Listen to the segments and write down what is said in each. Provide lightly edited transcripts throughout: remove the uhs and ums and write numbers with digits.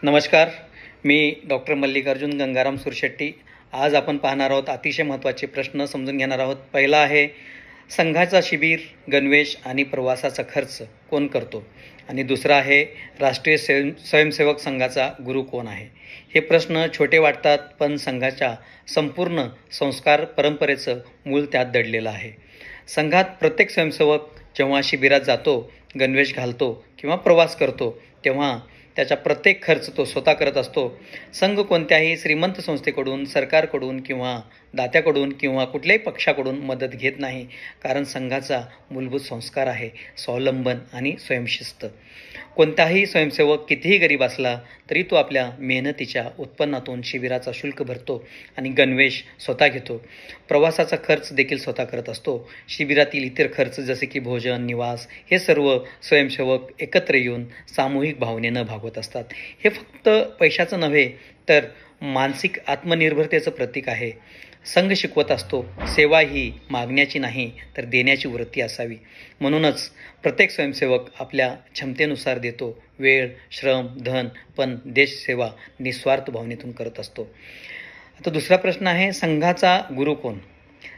नमस्कार. मी डॉक्टर मल्लिकार्जुन गंगाराम सुरशेट्टी. आज आपण पाहणार आहोत अतिशय महत्त्वाचे प्रश्न समजून घेणार आहोत. पहिला आहे, संघाचा शिबिर, गणवेश आणि प्रवासाचा खर्च कोण करतो? आणि दुसरा आहे, राष्ट्रीय स्वयंसेवक संघाचा गुरु कोण आहे? हे प्रश्न छोटे वाटतात, पण संघाच्या संपूर्ण संस्कार परंपरेचं मूळ त्यात दडलेलं आहे. संघात प्रत्येक स्वयंसेवक जेव्हा शिबिरात जातो, गणवेश घालतो किंवा प्रवास करतो, तेव्हा त्याचा प्रत्येक खर्च तो स्वतः करत असतो. संघ कोणत्याही श्रीमंत संस्थेकडून, सरकारकडून किंवा दात्याकडून किंवा कुठल्याही पक्षाकडून मदत घेत नाही, कारण संघाचा मूलभूत संस्कार आहे स्वावलंबन आणि स्वयंशिस्त. कोणताही स्वयंसेवक कितीही गरीब असला तरी तो आपल्या मेहनतीच्या उत्पन्नातून शिबिराचा शुल्क भरतो आणि गणवेश स्वतः घेतो. प्रवासाचा खर्च देखील स्वतः करत असतो. शिबिरातील इतर खर्च जसे की भोजन, निवास हे सर्व स्वयंसेवक एकत्र येऊन सामूहिक भावनेनं भागवत असतात. हे फक्त पैशाचं नव्हे तर मानसिक आत्मनिर्भरतेचं प्रतीक आहे. संघ शिकवत असतो, सेवा ही मागण्याची नाही तर देण्याची वृत्ती असावी. म्हणूनच प्रत्येक स्वयंसेवक आपल्या क्षमतेनुसार देतो. वेळ, श्रम, धन, पण देशसेवा निस्वार्थ भावनेतून करत असतो. आता दुसरा प्रश्न आहे, संघाचा गुरु कोण?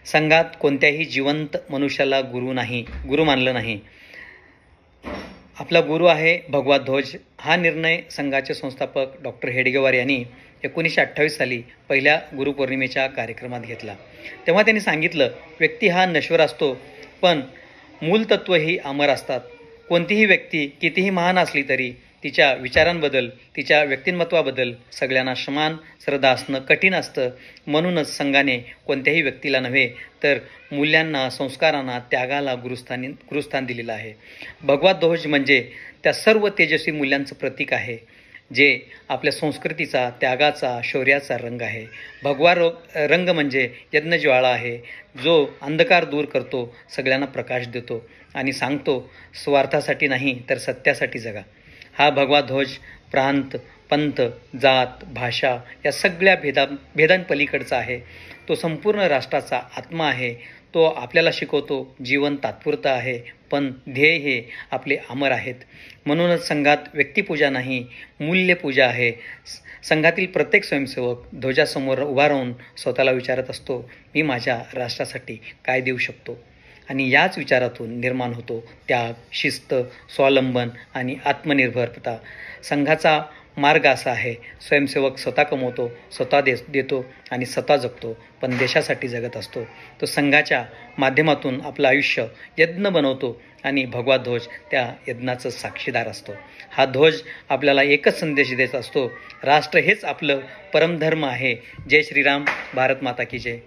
संघात कोणत्याही जिवंत मनुष्याला गुरु मानलं नाही. आपला गुरु आहे भगवा ध्वज. हा निर्णय संघाचे संस्थापक डॉक्टर हेडगेवार यांनी 1928 साली पहिल्या गुरुपौर्णिमेच्या कार्यक्रमात घेतला. तेव्हा त्यांनी सांगितलं, व्यक्ती हा नश्वर असतो, पण मूलतत्व ही अमर असतात. कोणतीही व्यक्ती कितीही महान असली तरी तिच्या विचारांबद्दल, तिच्या व्यक्तिमत्वाबद्दल सगळ्यांना समान श्रद्धा असणं कठीण असतं. म्हणूनच संघाने कोणत्याही व्यक्तीला नव्हे तर मूल्यांना, संस्कारांना, त्यागाला गुरुस्थान दिलेलं आहे. भगवा ध्वज म्हणजे त्या सर्व तेजस्वी मूल्यांचं प्रतीक आहे, जे आपल्या संस्कृतीचा, त्यागाचा, शौर्याचा रंग आहे. भगवा रंग म्हणजे यज्ञज्वाळा आहे, जो अंधकार दूर करतो, सगळ्यांना प्रकाश देतो आणि सांगतो, स्वार्थासाठी नाही तर सत्यासाठी जगा. हा भगवा ध्वज प्रांत, पंथ, जात, भाषा या सगळ्या भेदांपलीकडचा आहे. तो संपूर्ण राष्ट्राचा आत्मा आहे. तो आपल्याला शिकवतो, जीवन तात्पुरतं आहे, पण ध्येय हे आपले अमर आहेत. म्हणूनच संघात व्यक्तिपूजा नाही, मूल्यपूजा आहे. संघातील प्रत्येक स्वयंसेवक ध्वजासमोर उभा राहून स्वतःला विचारत असतो, मी माझ्या राष्ट्रासाठी काय देऊ शकतो? आणि याच विचारातून निर्माण होतो त्याग, शिस्त, स्वावलंबन आणि आत्मनिर्भरता. संघाचा मार्ग असा आहे, स्वयंसेवक स्वतः कमवतो, स्वतः देतो आणि स्वतः जगतो, पण देशासाठी जगत असतो. तो संघाच्या माध्यमातून आपलं आयुष्य यज्ञ बनवतो आणि भगवा ध्वज त्या यज्ञाचं साक्षीदार असतो. हा ध्वज आपल्याला एकच संदेश देत असतो, राष्ट्र हेच आपलं परमधर्म आहे. जय श्रीराम. भारत माता की जय.